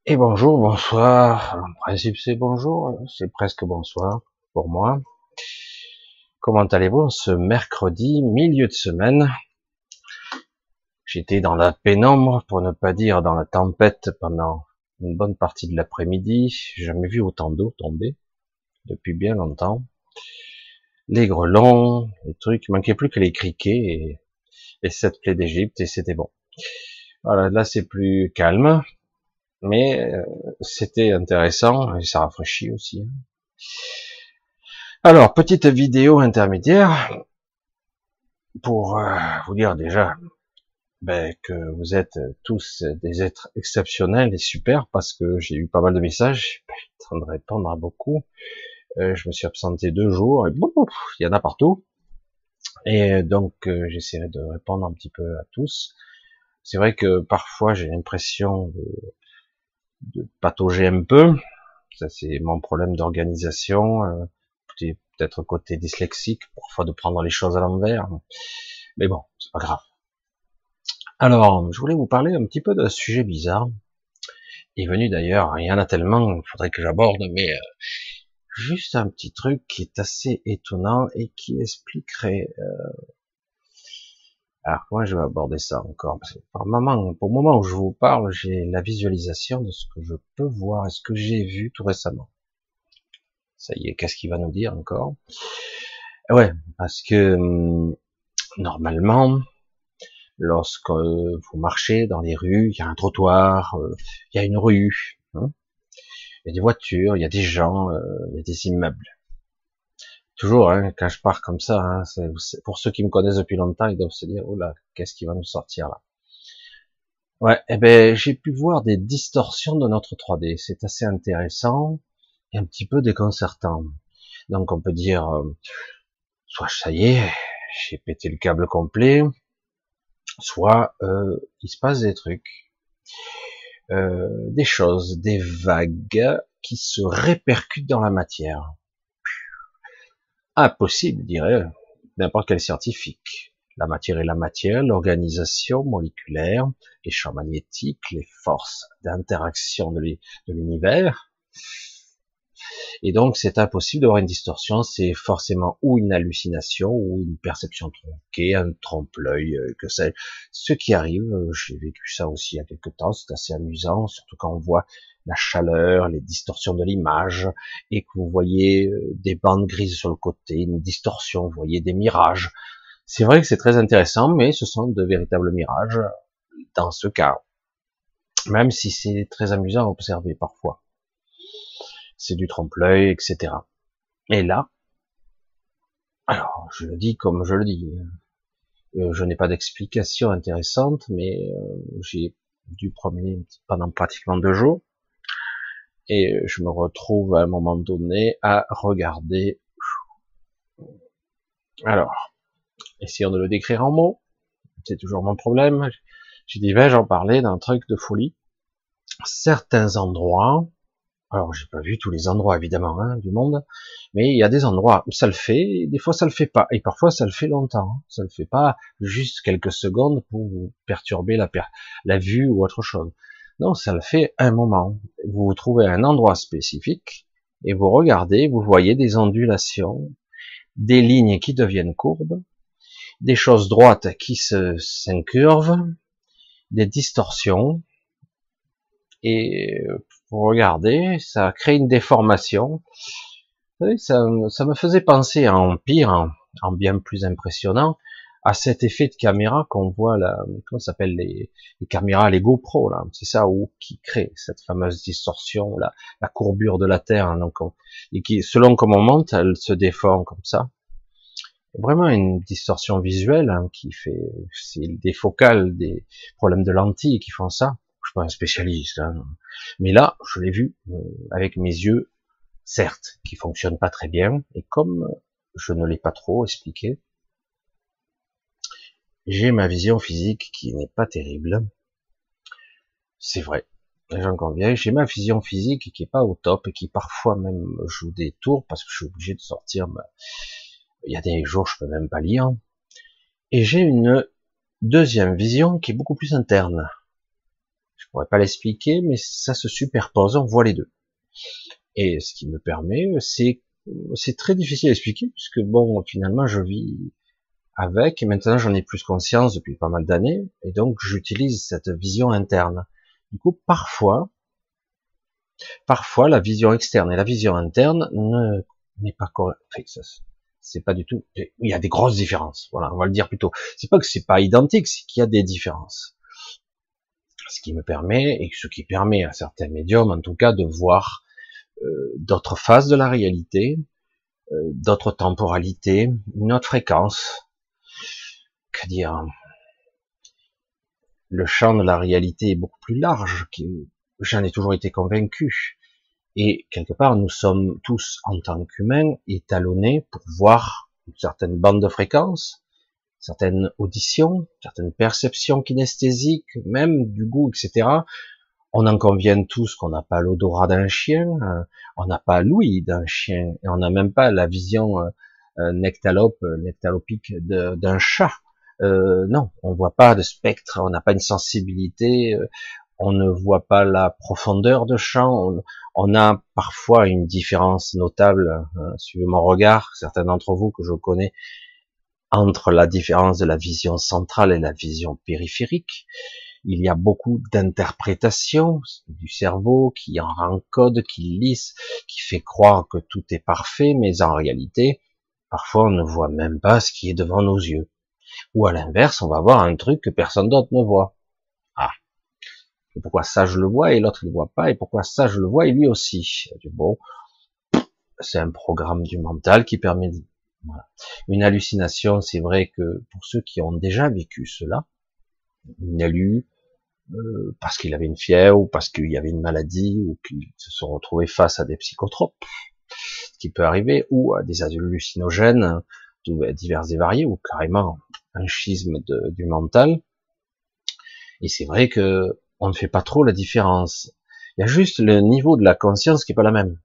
Et bonjour, bonsoir. En principe, c'est bonjour, c'est presque bonsoir pour moi. Comment allez-vous ce mercredi, milieu de semaine? J'étais dans la pénombre, pour ne pas dire dans la tempête, pendant une bonne partie de l'après-midi. J'ai jamais vu autant d'eau tomber depuis bien longtemps. Les grelons, les trucs, il manquait plus que les criquets et cette plaie d'Égypte et c'était bon. Voilà, là c'est plus calme, mais c'était intéressant et ça rafraîchit aussi, hein. Alors, petite vidéo intermédiaire pour vous dire déjà que vous êtes tous des êtres exceptionnels et super parce que j'ai eu pas mal de messages, je suis en train de répondre à beaucoup. Je me suis absenté 2 jours et il y en a partout. Et donc j'essaierai de répondre un petit peu à tous. C'est vrai que parfois j'ai l'impression de patauger un peu. Ça c'est mon problème d'organisation. Peut-être côté dyslexique, parfois de prendre les choses à l'envers. Mais bon, c'est pas grave. Alors, je voulais vous parler un petit peu d'un sujet bizarre. Il est venu d'ailleurs, il y en a tellement, il faudrait que j'aborde, mais juste un petit truc qui est assez étonnant et qui expliquerait. Alors, comment je vais aborder ça encore? Parce que pour le moment où je vous parle, j'ai la visualisation de ce que je peux voir et ce que j'ai vu tout récemment. Ça y est, qu'est-ce qu'il va nous dire encore? Ouais, parce que normalement, lorsque vous marchez dans les rues, il y a un trottoir, il y a une rue, hein, il y a des voitures, il y a des gens, il y a des immeubles. Toujours, hein, quand je pars comme ça, hein, pour ceux qui me connaissent depuis longtemps, ils doivent se dire, oh là, qu'est-ce qui va nous sortir là? Ouais, eh ben, j'ai pu voir des distorsions de notre 3D. C'est assez intéressant et un petit peu déconcertant. Donc, on peut dire, soit ça y est, j'ai pété le câble complet, soit il se passe des trucs, des choses, des vagues qui se répercutent dans la matière. Impossible, dirait n'importe quel scientifique. La matière est la matière, l'organisation moléculaire, les champs magnétiques, les forces d'interaction de l'univers. Et donc, c'est impossible d'avoir une distorsion, c'est forcément ou une hallucination, ou une perception tronquée, un trompe-l'œil, que c'est ce qui arrive. J'ai vécu ça aussi il y a quelque temps, c'est assez amusant, surtout quand on voit la chaleur, les distorsions de l'image, et que vous voyez des bandes grises sur le côté, une distorsion, vous voyez des mirages. C'est vrai que c'est très intéressant, mais ce sont de véritables mirages dans ce cas, même si c'est très amusant à observer parfois. C'est du trompe-l'œil, etc. Et là, alors je le dis comme je le dis, je n'ai pas d'explication intéressante, mais j'ai dû promener pendant pratiquement 2 jours, et je me retrouve à un moment donné à regarder. Alors, essayons de le décrire en mots, c'est toujours mon problème. J'ai dit, j'en parlais d'un truc de folie. Certains endroits, alors j'ai pas vu tous les endroits évidemment hein, du monde, mais il y a des endroits où ça le fait, et des fois ça le fait pas, et parfois ça le fait longtemps. Hein. Ça le fait pas juste quelques secondes pour vous perturber la vue ou autre chose. Non, ça le fait un moment. Vous vous trouvez à un endroit spécifique et vous regardez, vous voyez des ondulations, des lignes qui deviennent courbes, des choses droites qui s'incurvent, des distorsions, et vous regardez, ça crée une déformation. Vous savez, ça me faisait penser en pire, en bien plus impressionnant, à cet effet de caméra qu'on voit là, comment ça s'appelle les caméras, les GoPro là, c'est ça où qui crée cette fameuse distorsion, la courbure de la Terre, hein, donc et qui, selon comment on monte, elle se déforme comme ça. Vraiment une distorsion visuelle hein, qui fait, c'est des focales, des problèmes de lentilles qui font ça. Je suis pas un spécialiste, hein, mais là, je l'ai vu avec mes yeux, certes, qui fonctionne pas très bien, et comme je ne l'ai pas trop expliqué, j'ai ma vision physique qui n'est pas terrible. C'est vrai, j'en conviens. J'ai ma vision physique qui est pas au top et qui parfois même joue des tours parce que je suis obligé de sortir. Il y a des jours je peux même pas lire. Et j'ai une deuxième vision qui est beaucoup plus interne. Je pourrais pas l'expliquer, mais ça se superpose, on voit les deux. Et ce qui me permet, c'est très difficile à expliquer, puisque bon, finalement, je vis avec, et maintenant j'en ai plus conscience depuis pas mal d'années, et donc j'utilise cette vision interne. Du coup, parfois la vision externe et la vision interne n'est pas correcte. Enfin, c'est pas du tout. Il y a des grosses différences. Voilà, on va le dire plutôt. C'est pas que c'est pas identique, c'est qu'il y a des différences. Ce qui me permet, et ce qui permet à certains médiums, en tout cas, de voir d'autres phases de la réalité, d'autres temporalités, une autre fréquence. Que dire? Le champ de la réalité est beaucoup plus large. J'en ai toujours été convaincu. Et quelque part, nous sommes tous, en tant qu'humains, étalonnés pour voir une certaine bande de fréquences, certaines auditions, certaines perceptions kinesthésiques, même du goût, etc. On en convient tous qu'on n'a pas l'odorat d'un chien, on n'a pas l'ouïe d'un chien, et on n'a même pas la vision nectalopique d'un chat. Non, on voit pas de spectre, on n'a pas une sensibilité, on ne voit pas la profondeur de champ, on a parfois une différence notable, suivant mon regard, certains d'entre vous que je connais, entre la différence de la vision centrale et la vision périphérique. Il y a beaucoup d'interprétations du cerveau qui en encode, qui lisse, qui fait croire que tout est parfait, mais en réalité, parfois on ne voit même pas ce qui est devant nos yeux. Ou à l'inverse, on va voir un truc que personne d'autre ne voit. Ah, et pourquoi ça je le vois et l'autre ne le voit pas, et pourquoi ça je le vois et lui aussi. Bon, c'est un programme du mental qui permet voilà. Une hallucination, c'est vrai que pour ceux qui ont déjà vécu cela, une hallu, parce qu'il avait une fièvre, ou parce qu'il y avait une maladie, ou qu'ils se sont retrouvés face à des psychotropes, ce qui peut arriver, ou à des hallucinogènes, divers et variés, ou carrément un schisme du mental. Et c'est vrai que on ne fait pas trop la différence. Il y a juste le niveau de la conscience qui est pas la même.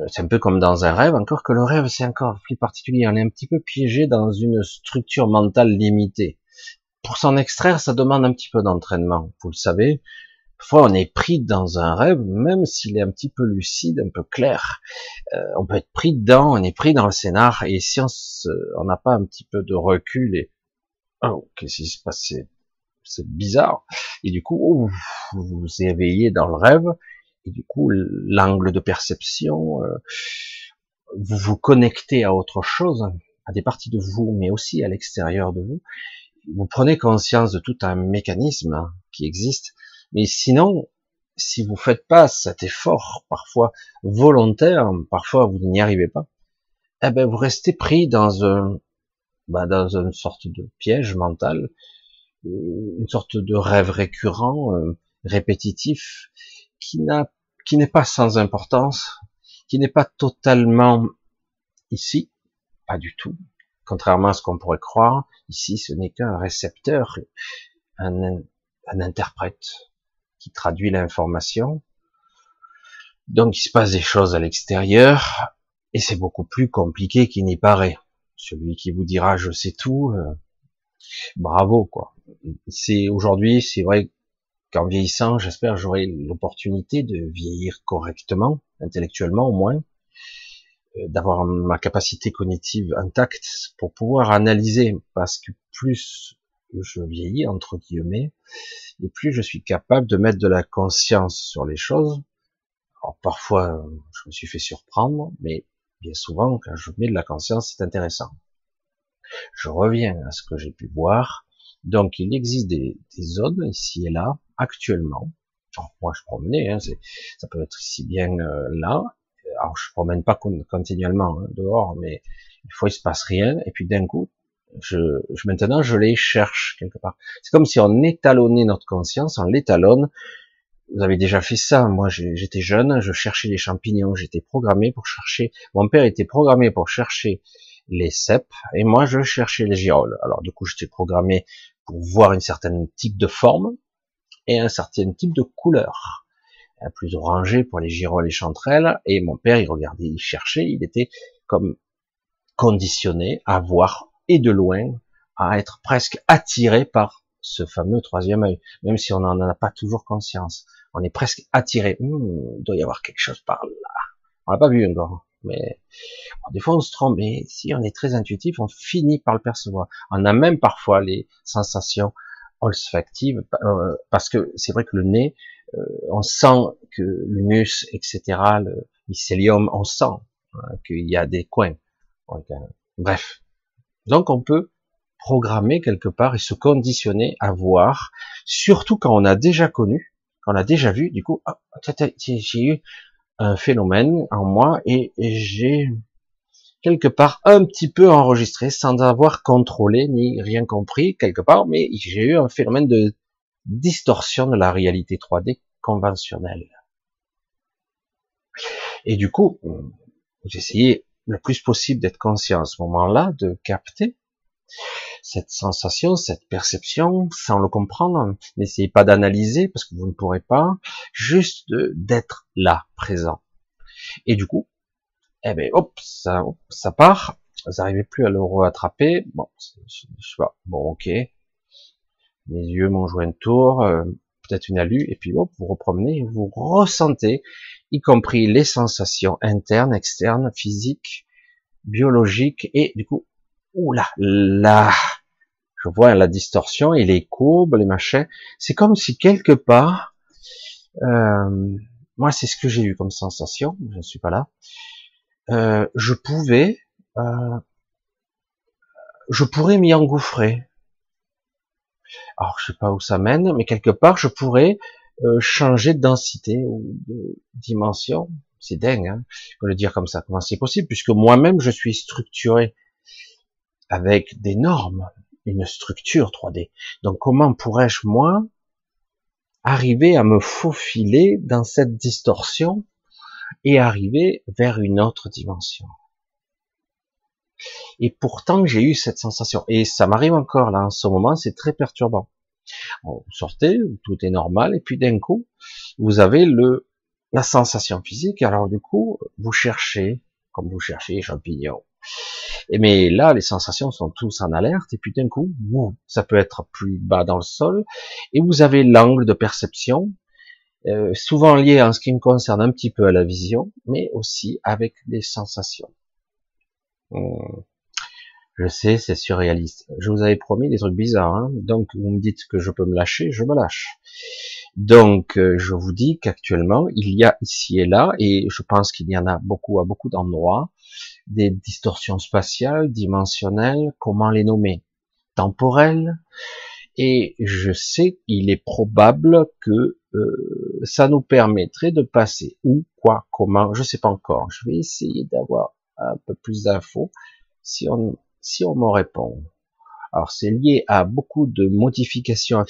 C'est un peu comme dans un rêve, encore que le rêve c'est encore plus particulier. On est un petit peu piégé dans une structure mentale limitée. Pour s'en extraire, ça demande un petit peu d'entraînement. Vous le savez, parfois on est pris dans un rêve, même s'il est un petit peu lucide, un peu clair. On peut être pris dedans, on est pris dans le scénar, et si on n'a pas un petit peu de recul et oh, qu'est-ce qui se passe, c'est bizarre. Et du coup, vous vous éveillez dans le rêve, et du coup, l'angle de perception, vous vous connectez à autre chose, à des parties de vous, mais aussi à l'extérieur de vous. Vous prenez conscience de tout un mécanisme qui existe, mais sinon, si vous faites pas cet effort, parfois volontaire, parfois vous n'y arrivez pas, eh ben vous restez pris dans dans une sorte de piège mental, une sorte de rêve récurrent, répétitif, qui n'est pas sans importance, qui n'est pas totalement ici, pas du tout. Contrairement à ce qu'on pourrait croire, ici ce n'est qu'un récepteur, un interprète qui traduit l'information. Donc il se passe des choses à l'extérieur, et c'est beaucoup plus compliqué qu'il n'y paraît. Celui qui vous dira je sais tout, bravo quoi. Aujourd'hui, c'est vrai qu'en vieillissant, j'espère j'aurai l'opportunité de vieillir correctement, intellectuellement au moins, d'avoir ma capacité cognitive intacte pour pouvoir analyser, parce que plus je vieillis, entre guillemets, et plus je suis capable de mettre de la conscience sur les choses. Alors parfois, je me suis fait surprendre, mais bien souvent, quand je mets de la conscience, c'est intéressant. Je reviens à ce que j'ai pu voir. Donc, il existe des zones ici et là, actuellement. Alors, moi, je promenais, hein, ça peut être ici bien là. Alors, je promène pas continuellement dehors, mais une fois il se passe rien, et puis d'un coup, maintenant, je les cherche quelque part. C'est comme si on étalonnait notre conscience, on l'étalonne. Vous avez déjà fait ça. Moi, j'étais jeune, je cherchais les champignons, j'étais programmé pour chercher. Mon père était programmé pour chercher les cèpes, et moi, je cherchais les girolles. Alors, du coup, j'étais programmé pour voir une certaine type de forme et un certain type de couleur. Plus orangé pour les girolles et chanterelles. Et mon père, il regardait, il cherchait, il était comme conditionné à voir et de loin, à être presque attiré par ce fameux troisième œil, même si on n'en a pas toujours conscience. On est presque attiré. Il doit y avoir quelque chose par là. On l'a pas vu encore, mais des fois on se trompe. Mais si on est très intuitif, on finit par le percevoir. On a même parfois les sensations olfactives, parce que c'est vrai que le nez, on sent que l'humus, etc., le mycélium, on sent qu'il y a des coins. Donc, bref. Donc on peut programmer quelque part et se conditionner à voir, surtout quand on a déjà connu, quand on a déjà vu, du coup, j'ai eu un phénomène en moi et j'ai quelque part un petit peu enregistré sans avoir contrôlé ni rien compris quelque part, mais j'ai eu un phénomène de distorsion de la réalité 3D conventionnelle. Et du coup, j'ai essayé le plus possible d'être conscient à ce moment-là, de capter cette sensation, cette perception, sans le comprendre. N'essayez pas d'analyser parce que vous ne pourrez pas, juste d'être là, présent. Et du coup, eh ben, hop, ça part. Vous n'arrivez plus à le rattraper. Bon, je sais pas. Bon, ok. Mes yeux m'ont joué un tour, peut-être une alu, et puis hop, vous repromenez, vous ressentez, y compris les sensations internes, externes, physiques, biologiques, et du coup, oula, là, je vois la distorsion et les courbes, les machins. C'est comme si quelque part, moi c'est ce que j'ai eu comme sensation, je ne suis pas là, je pourrais m'y engouffrer. Alors je sais pas où ça mène, mais quelque part je pourrais changer de densité ou de dimension. C'est dingue, hein, de le dire comme ça. Comment c'est possible, puisque moi-même je suis structuré avec des normes, une structure 3D. Donc comment pourrais-je moi arriver à me faufiler dans cette distorsion et arriver vers une autre dimension? Et pourtant j'ai eu cette sensation, et ça m'arrive encore là en ce moment, c'est très perturbant. Vous sortez, tout est normal, et puis d'un coup, vous avez la sensation physique. Alors du coup, vous cherchez, comme vous cherchez les champignons. Et mais là, les sensations sont tous en alerte, et puis d'un coup, ça peut être plus bas dans le sol, et vous avez l'angle de perception, souvent lié en ce qui me concerne un petit peu à la vision, mais aussi avec les sensations. Je sais, c'est surréaliste. Je vous avais promis des trucs bizarres, hein. Donc vous me dites que je peux me lâcher, je me lâche. Donc je vous dis qu'actuellement, il y a ici et là, et je pense qu'il y en a beaucoup à beaucoup d'endroits, des distorsions spatiales, dimensionnelles, comment les nommer, temporelles, et je sais qu'il est probable que ça nous permettrait de passer où, quoi, comment, je sais pas encore. Je vais essayer d'avoir un peu plus d'infos si on me répond. Alors c'est lié à beaucoup de modifications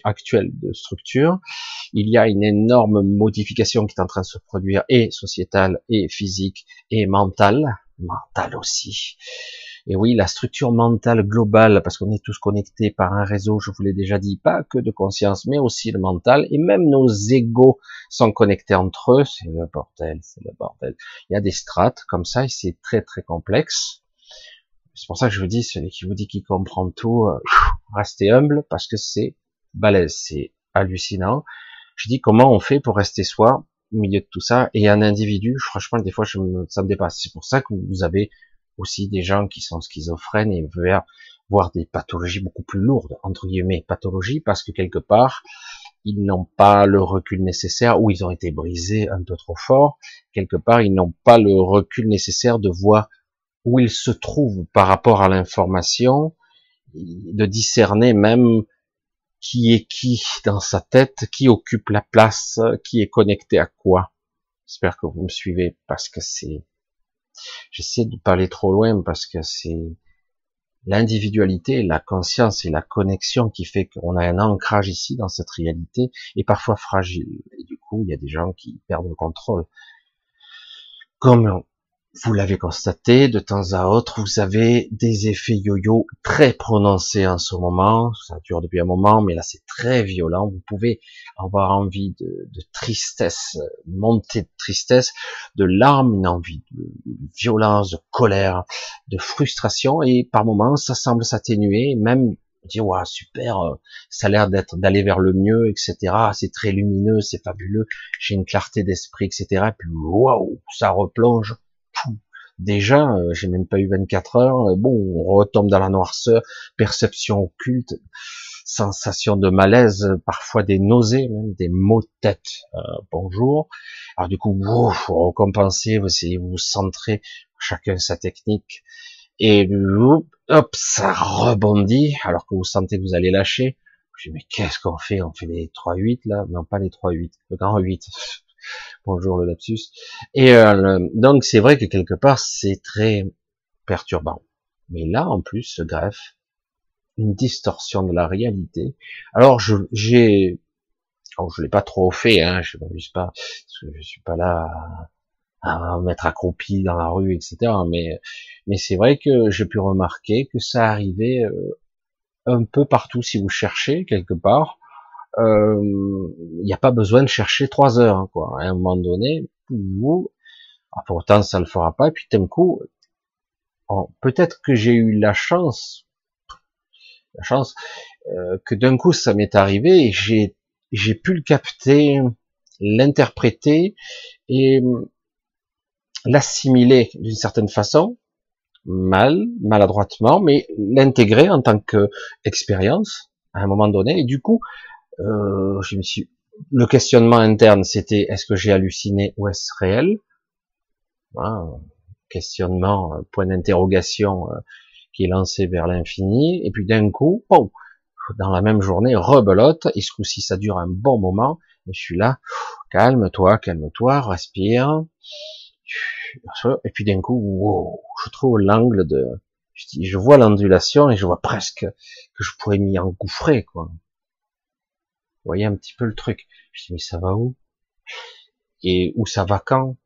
actuelles de structure. Il y a une énorme modification qui est en train de se produire, et sociétale, et physique, et mentale aussi. Et oui, la structure mentale globale, parce qu'on est tous connectés par un réseau, je vous l'ai déjà dit, pas que de conscience, mais aussi le mental, et même nos égos sont connectés entre eux, c'est le bordel, c'est le bordel. Il y a des strates comme ça, et c'est très très complexe. C'est pour ça que je vous dis, celui qui vous dit qu'il comprend tout, restez humble, parce que c'est balèze, c'est hallucinant. Je dis comment on fait pour rester soi au milieu de tout ça, et un individu, franchement, des fois, ça me dépasse. C'est pour ça que vous avez aussi des gens qui sont schizophrènes et voir des pathologies beaucoup plus lourdes, entre guillemets, pathologies, parce que quelque part, ils n'ont pas le recul nécessaire, ou ils ont été brisés un peu trop fort. Quelque part, ils n'ont pas le recul nécessaire de voir où il se trouve par rapport à l'information, de discerner même qui est qui dans sa tête, qui occupe la place, qui est connecté à quoi. J'espère que vous me suivez, parce que j'essaie de pas aller trop loin, parce que c'est l'individualité, la conscience et la connexion qui fait qu'on a un ancrage ici dans cette réalité, est parfois fragile. Et du coup, il y a des gens qui perdent le contrôle. Comme vous l'avez constaté, de temps à autre, vous avez des effets yo-yo très prononcés en ce moment. Ça dure depuis un moment, mais là c'est très violent. Vous pouvez avoir envie de tristesse, montée de tristesse, de larmes, une envie de violence, de colère, de frustration, et par moments ça semble s'atténuer, même On dit waouh super, ça a l'air d'aller vers le mieux, etc. C'est très lumineux, c'est fabuleux, j'ai une clarté d'esprit, etc. Et puis waouh, ça replonge. Pouf. Déjà, j'ai même pas eu 24 heures. Bon, on retombe dans la noirceur, perception occulte, sensation de malaise, parfois des nausées, même des maux de tête. Bonjour. Alors du coup, wow, faut recompenser, vous essayez de vous centrer, chacun sa technique. Et hop, ça rebondit, alors que vous sentez que vous allez lâcher. Je dis, mais qu'est-ce qu'on fait? On fait les 3-8 là? Non, pas les 3-8, le grand 8. Bonjour le lapsus. Et donc c'est vrai que quelque part c'est très perturbant. Mais là en plus se greffe une distorsion de la réalité. Alors je l'ai pas trop fait, hein, je m'amuse pas, parce que je suis pas là à mettre accroupi dans la rue, etc. Mais c'est vrai que j'ai pu remarquer que ça arrivait un peu partout. Si vous cherchez quelque part, il n'y a pas besoin de chercher 3 heures, hein, quoi. À un moment donné, vous, pourtant ça le fera pas. Et puis d'un coup, peut-être que j'ai eu la chance que d'un coup ça m'est arrivé et j'ai pu le capter, l'interpréter et l'assimiler d'une certaine façon, maladroitement, mais l'intégrer en tant que expérience à un moment donné. Et du coup, le questionnement interne, c'était est-ce que j'ai halluciné ou est-ce réel? Questionnement, point d'interrogation qui est lancé vers l'infini. Et puis d'un coup, oh, dans la même journée, rebelote. Et ce coup-ci, ça dure un bon moment. Et je suis là, calme-toi, respire. Et puis d'un coup, wow, je trouve l'angle je vois l'ondulation et je vois presque que je pourrais m'y engouffrer, quoi. Vous voyez un petit peu le truc. Je dis, mais ça va où? Et où ça va quand?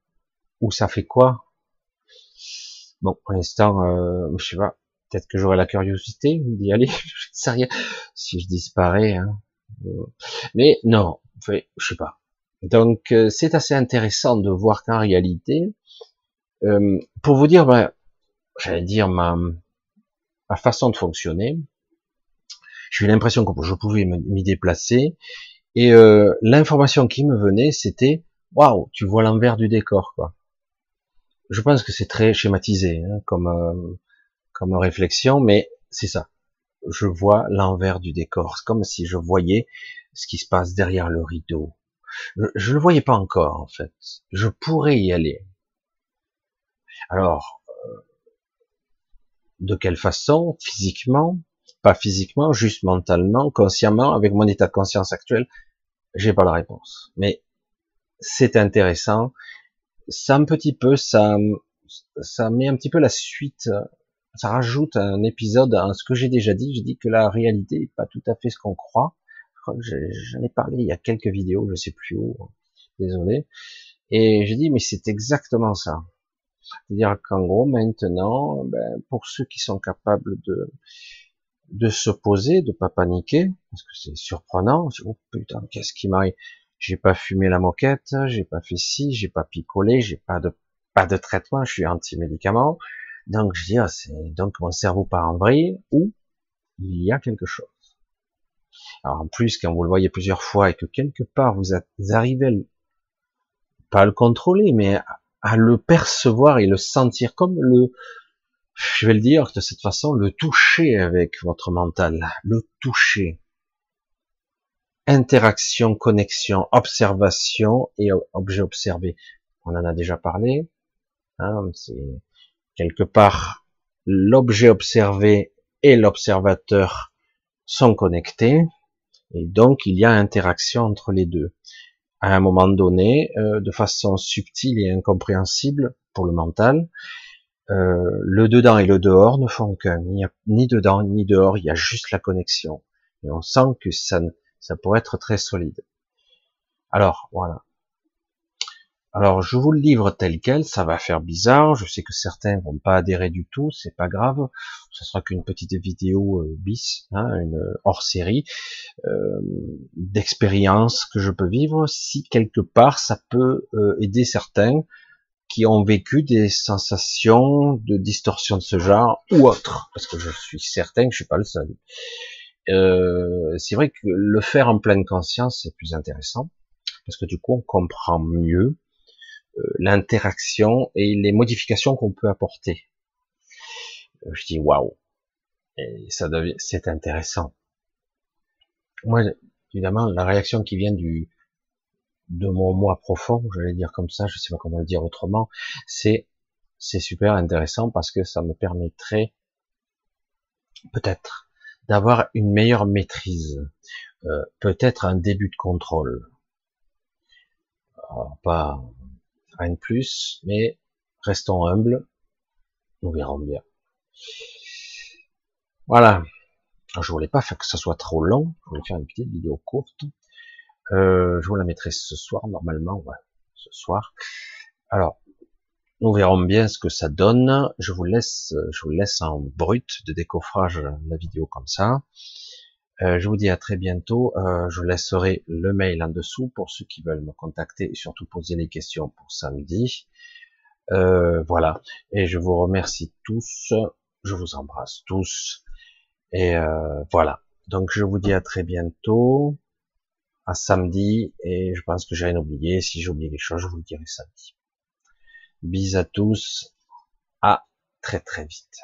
Où ça fait quoi? Bon, pour l'instant, je sais pas. Peut-être que j'aurai la curiosité d'y aller. Je sais rien. Si je disparais, hein. Mais non, enfin, je sais pas. Donc, c'est assez intéressant de voir qu'en réalité, pour vous dire, j'allais dire ma façon de fonctionner, j'ai eu l'impression que je pouvais m'y déplacer et l'information qui me venait, c'était waouh, tu vois l'envers du décor, quoi. Je pense que c'est très schématisé, hein, comme réflexion, mais c'est ça. Je vois l'envers du décor. C'est comme si je voyais ce qui se passe derrière le rideau. Je le voyais pas encore, en fait. Je pourrais y aller. Alors, de quelle façon? Physiquement? Pas physiquement, juste mentalement, consciemment, avec mon état de conscience actuel? J'ai pas la réponse. Mais c'est intéressant. Ça un petit peu, ça met un petit peu la suite, ça rajoute un épisode à ce que j'ai déjà dit. J'ai dit que la réalité n'est pas tout à fait ce qu'on croit. Je crois que j'en ai parlé il y a quelques vidéos, je sais plus où. Désolé. Et j'ai dit, mais c'est exactement ça. C'est-à-dire qu'en gros, maintenant, pour ceux qui sont capables de se poser, de pas paniquer, parce que c'est surprenant. Oh putain, qu'est-ce qui m'arrive? J'ai pas fumé la moquette, j'ai pas fait ci, j'ai pas picolé, j'ai pas de traitement, je suis anti-médicament. Donc je dis, donc mon cerveau part en vrille, ou il y a quelque chose. Alors en plus, quand vous le voyez plusieurs fois et que quelque part vous arrivez pas à le contrôler, mais à le percevoir et le sentir comme je vais le dire de cette façon, le toucher avec votre mental, le toucher. Interaction, connexion, observation et objet observé. On en a déjà parlé. Hein, c'est quelque part l'objet observé et l'observateur sont connectés et donc il y a interaction entre les deux. À un moment donné, de façon subtile et incompréhensible pour le mental, le dedans et le dehors ne font qu'un. Il n'y a ni dedans ni dehors, il y a juste la connexion. Et on sent que ça pourrait être très solide. Alors, voilà. Alors, je vous le livre tel quel, ça va faire bizarre, je sais que certains vont pas adhérer du tout, c'est pas grave, ce sera qu'une petite vidéo bis, hein, une hors-série, d'expérience que je peux vivre, si quelque part ça peut aider certains qui ont vécu des sensations de distorsion de ce genre, ou autre, parce que je suis certain que je suis pas le seul. C'est vrai que le faire en pleine conscience, c'est plus intéressant, parce que du coup, on comprend mieux l'interaction et les modifications qu'on peut apporter. Je dis waouh, et ça devient, c'est intéressant. Moi, évidemment, la réaction qui vient de mon moi profond, j'allais dire comme ça, je sais pas comment le dire autrement, c'est super intéressant parce que ça me permettrait peut-être d'avoir une meilleure maîtrise, peut-être un début de contrôle. Alors, pas rien de plus, mais restons humbles, nous verrons bien. Voilà. Je voulais pas faire que ça soit trop long, je voulais faire une petite vidéo courte. Je vous la mettrai ce soir normalement, ouais, ce soir. Alors, nous verrons bien ce que ça donne. Je vous laisse en brut de décoffrage la vidéo comme ça. Je vous dis à très bientôt. Je laisserai le mail en dessous pour ceux qui veulent me contacter et surtout poser les questions pour samedi. Voilà. Et je vous remercie tous. Je vous embrasse tous. Et voilà. Donc je vous dis à très bientôt, à samedi. Et je pense que j'ai rien oublié. Si j'ai oublié quelque chose, je vous le dirai samedi. Bisous à tous. À très très vite.